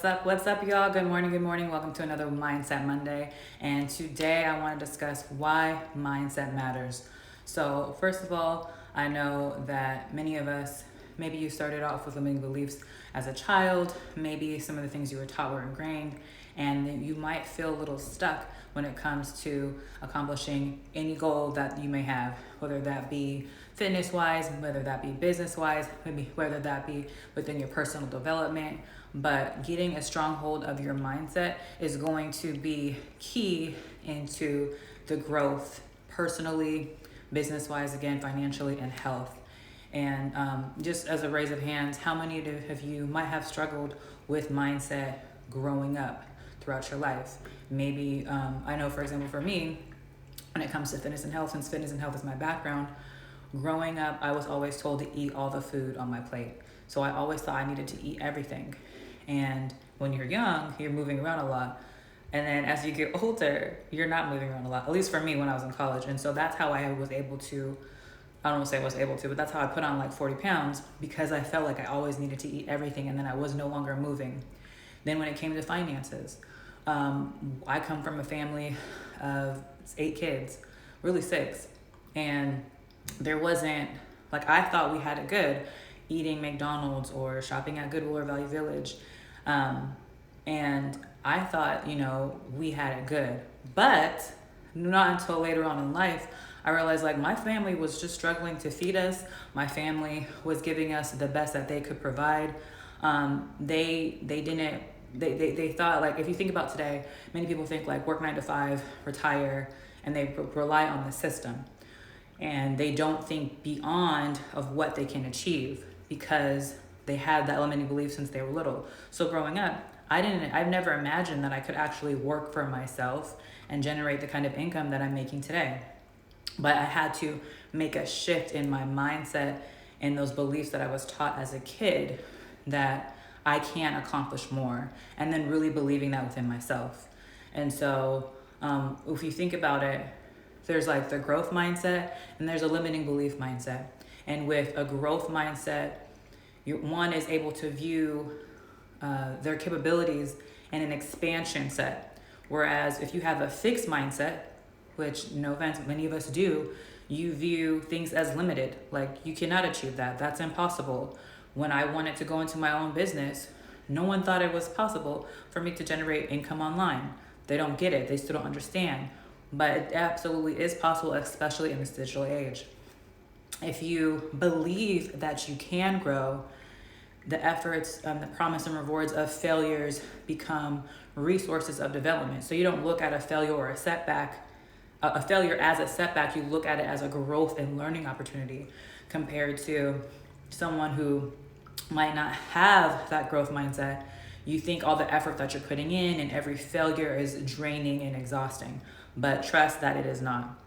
What's up, y'all? Good morning, good morning. Welcome to another Mindset Monday. And today I want to discuss why mindset matters. So, first of all, I know that many of us, maybe you started off with limiting beliefs as a child, maybe some of the things you were taught were ingrained, and you might feel a little stuck when it comes to accomplishing any goal that you may have, whether that be fitness wise, whether that be business wise, maybe whether that be within your personal development. But getting a strong hold of your mindset is going to be key into the growth personally, business wise, again, financially, and health. And just as a raise of hands, how many of you might have struggled with mindset growing up throughout your life? Maybe, I know, for example, for me, when it comes to fitness and health, since fitness and health is my background, growing up, I was always told to eat all the food on my plate. So I always thought I needed to eat everything. And when you're young, you're moving around a lot. And then as you get older, you're not moving around a lot, at least for me when I was in college. And so that's how I was able to, I don't want to say I was able to, but that's how I put on like 40 pounds because I felt like I always needed to eat everything and then I was no longer moving. Then when it came to finances, I come from a family of 8 kids, really 6. And there wasn't, like, I thought we had it good eating McDonald's or shopping at Goodwill or Value Village. And I thought, we had it good. But not until later on in life, I realized like my family was just struggling to feed us. My family was giving us the best that they could provide. They thought, like, if you think about today, many people think like work 9 to 5, retire, and they rely on the system. And they don't think beyond of what they can achieve because they had that limiting belief since they were little. So growing up, I've never imagined that I could actually work for myself and generate the kind of income that I'm making today. But I had to make a shift in my mindset and those beliefs that I was taught as a kid that I can accomplish more, and then really believing that within myself. And so if you think about it, there's like the growth mindset and there's a limiting belief mindset. And with a growth mindset, one is able to view their capabilities in an expansion set. Whereas if you have a fixed mindset, which no offense, many of us do, you view things as limited. Like, you cannot achieve that. That's impossible. When I wanted to go into my own business, no one thought it was possible for me to generate income online. They don't get it. They still don't understand. But it absolutely is possible, especially in this digital age. If you believe that you can grow, the efforts, the promise and rewards of failures become resources of development. So you don't look at a failure or a failure as a setback. You look at it as a growth and learning opportunity, compared to someone who might not have that growth mindset. You think all the effort that you're putting in and every failure is draining and exhausting, but trust that it is not.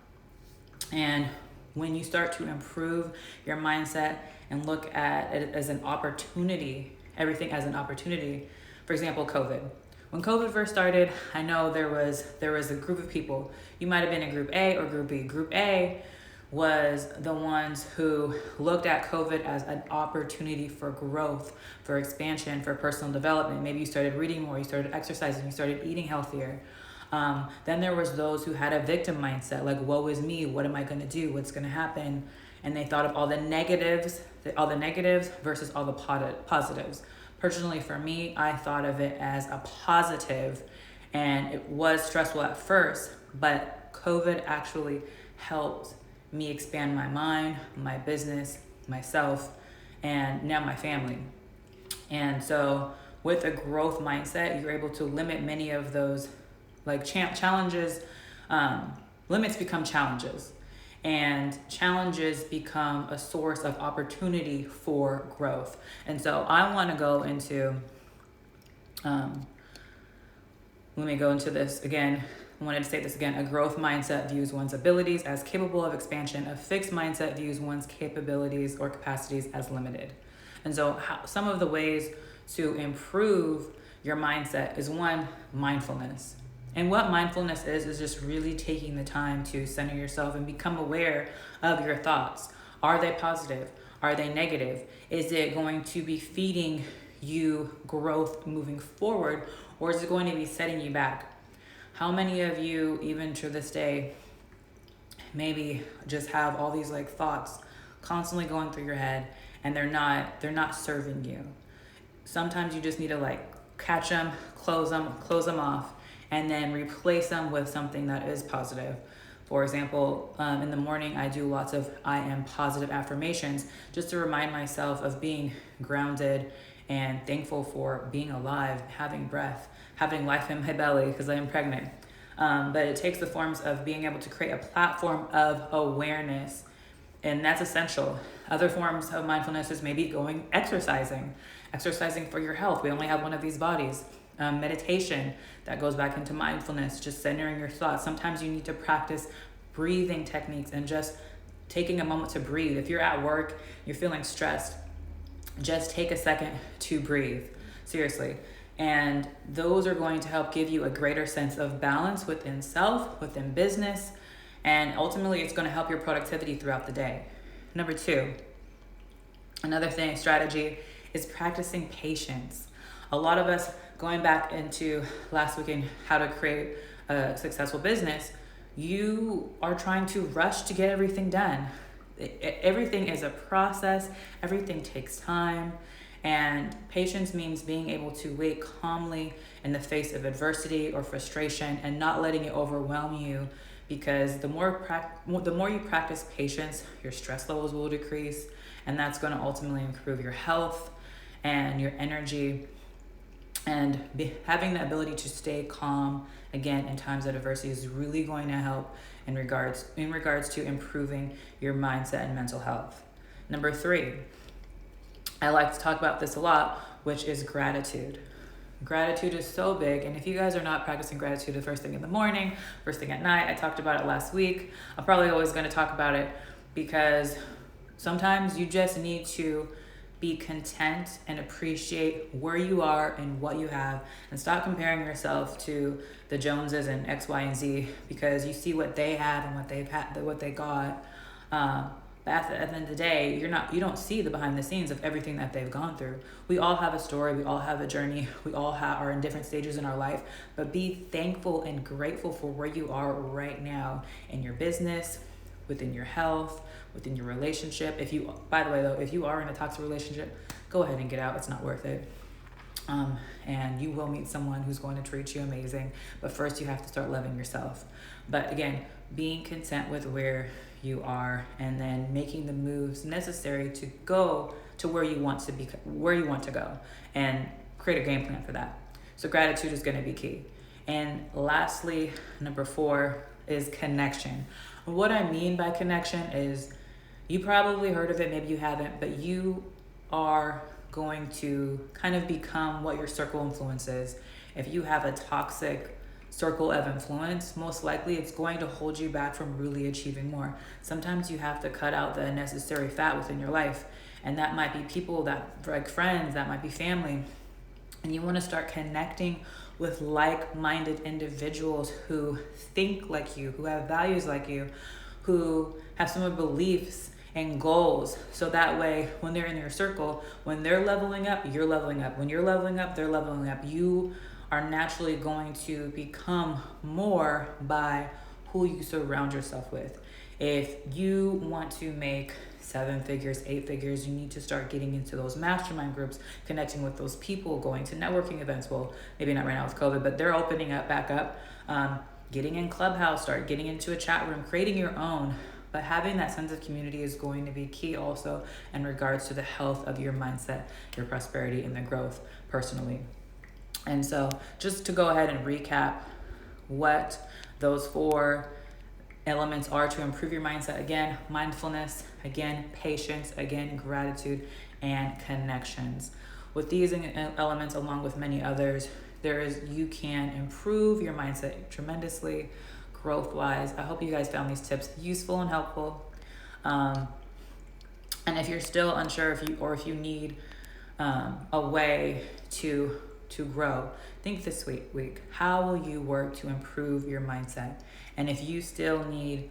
And when you start to improve your mindset and look at it as an opportunity, everything as an opportunity. For example, COVID. When COVID first started, I know there was a group of people. You might have been in Group A or Group B. Group A was the ones who looked at COVID as an opportunity for growth, for expansion, for personal development. Maybe you started reading more, you started exercising, you started eating healthier. Then there was those who had a victim mindset, like, woe is me, what am I gonna do, what's gonna happen? And they thought of all the negatives versus all the positives. Personally, for me, I thought of it as a positive, and it was stressful at first, but COVID actually helped me expand my mind, my business, myself, and now my family. And so with a growth mindset, you're able to limit many of those like challenges. Limits become challenges, and challenges become a source of opportunity for growth. And so I want to go into, let me go into this again. I wanted to say this again. A growth mindset views one's abilities as capable of expansion. A fixed mindset views one's capabilities or capacities as limited. And so some of the ways to improve your mindset is, one, mindfulness. And what mindfulness is just really taking the time to center yourself and become aware of your thoughts. Are they positive? Are they negative? Is it going to be feeding you growth moving forward, or is it going to be setting you back? How many of you, even to this day, maybe just have all these like thoughts constantly going through your head, and they're not serving you? Sometimes you just need to like catch them, close them off, and then replace them with something that is positive. For example, in the morning, I do lots of I am positive affirmations just to remind myself of being grounded and thankful for being alive, having breath, having life in my belly because I am pregnant. But it takes the forms of being able to create a platform of awareness, and that's essential. Other forms of mindfulness is maybe exercising for your health. We only have one of these bodies. Meditation, that goes back into mindfulness, just centering your thoughts. Sometimes you need to practice breathing techniques and just taking a moment to breathe. If you're at work, you're feeling stressed, just take a second to breathe, seriously. And those are going to help give you a greater sense of balance within self, within business, and ultimately it's going to help your productivity throughout the day. Number 2, another thing, strategy, is practicing patience. A lot of us, going back into last week in how to create a successful business, you are trying to rush to get everything done. Everything is a process. Everything takes time. And patience means being able to wait calmly in the face of adversity or frustration and not letting it overwhelm you, because the more you practice patience, your stress levels will decrease, and that's going to ultimately improve your health and your energy. And having the ability to stay calm, again, in times of adversity is really going to help in regards to improving your mindset and mental health. Number 3, I like to talk about this a lot, which is gratitude. Gratitude is so big, and if you guys are not practicing gratitude the first thing in the morning, first thing at night, I talked about it last week. I'm probably always going to talk about it because sometimes you just need to be content and appreciate where you are and what you have, and stop comparing yourself to the Joneses and X, Y, and Z, because you see what they have and what they got. But at the end of the day, you don't see the behind the scenes of everything that they've gone through. We all have a story, we all have a journey, we all are in different stages in our life, but be thankful and grateful for where you are right now in your business, within your health, within your relationship. By the way though, if you are in a toxic relationship, go ahead and get out. It's not worth it. And you will meet someone who's going to treat you amazing, but first you have to start loving yourself. But again, being content with where you are, and then making the moves necessary to go to where you want to go, and create a game plan for that. So gratitude is going to be key. And lastly, number 4 is connection. What I mean by connection is, you probably heard of it, maybe you haven't, but you are going to kind of become what your circle influence is. If you have a toxic circle of influence, most likely it's going to hold you back from really achieving more. Sometimes you have to cut out the unnecessary fat within your life, and that might be people, that like friends, that might be family. And you want to start connecting with like-minded individuals who think like you, who have values like you, who have similar beliefs and goals. So that way, when they're in your circle, when they're leveling up, you're leveling up. When you're leveling up, they're leveling up. You are naturally going to become more by who you surround yourself with. If you want to make 7 figures, 8 figures, you need to start getting into those mastermind groups, connecting with those people, going to networking events. Well, maybe not right now with COVID, but they're opening back up. Getting in Clubhouse, start getting into a chat room, creating your own. But having that sense of community is going to be key also in regards to the health of your mindset, your prosperity, and the growth personally. And so just to go ahead and recap what those 4 elements are to improve your mindset. Again, mindfulness, again, patience, again, gratitude, and connections. With these elements, along with many others, you can improve your mindset tremendously, growth-wise. I hope you guys found these tips useful and helpful. And if you're still unsure if you need a way to grow, think this week, how will you work to improve your mindset? And if you still need,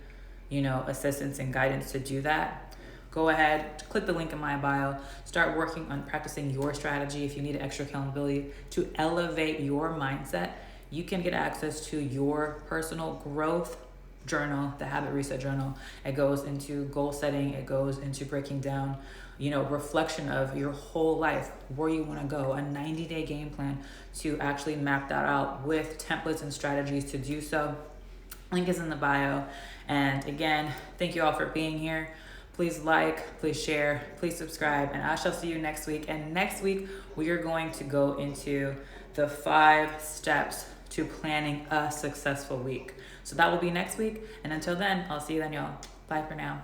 assistance and guidance to do that, go ahead, click the link in my bio, start working on practicing your strategy. If you need extra accountability to elevate your mindset, you can get access to your personal growth journal, the habit reset journal. It goes into goal setting, it goes into breaking down, reflection of your whole life, where you want to go, a 90-day game plan to actually map that out with templates and strategies to do so. Link is in the bio. And again, thank you all for being here. Please like, please share, please subscribe, and I shall see you next week. And next week, we are going to go into the 5 steps to planning a successful week. So that will be next week. And until then, I'll see you then, y'all. Bye for now.